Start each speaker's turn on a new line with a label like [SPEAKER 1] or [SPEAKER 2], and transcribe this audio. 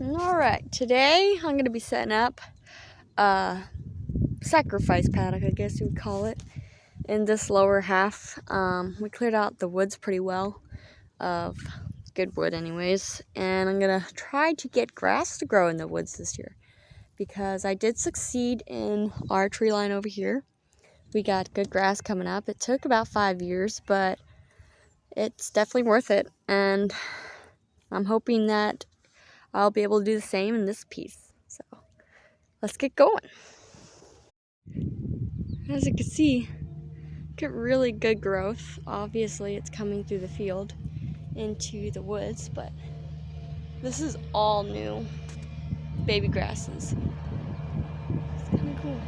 [SPEAKER 1] Alright, today I'm going to be setting up a sacrifice paddock, I guess you would call it, in this lower half. We cleared out the woods pretty well, of good wood anyways, and I'm going to try to get grass to grow in the woods this year, because I did succeed in our tree line over here. We got good grass coming up. It took about 5 years, but it's definitely worth it, and I'm hoping that I'll be able to do the same in this piece. So let's get going. As you can see, get really good growth. Obviously it's coming through the field into the woods, but this is all new baby grasses. It's kind of cool.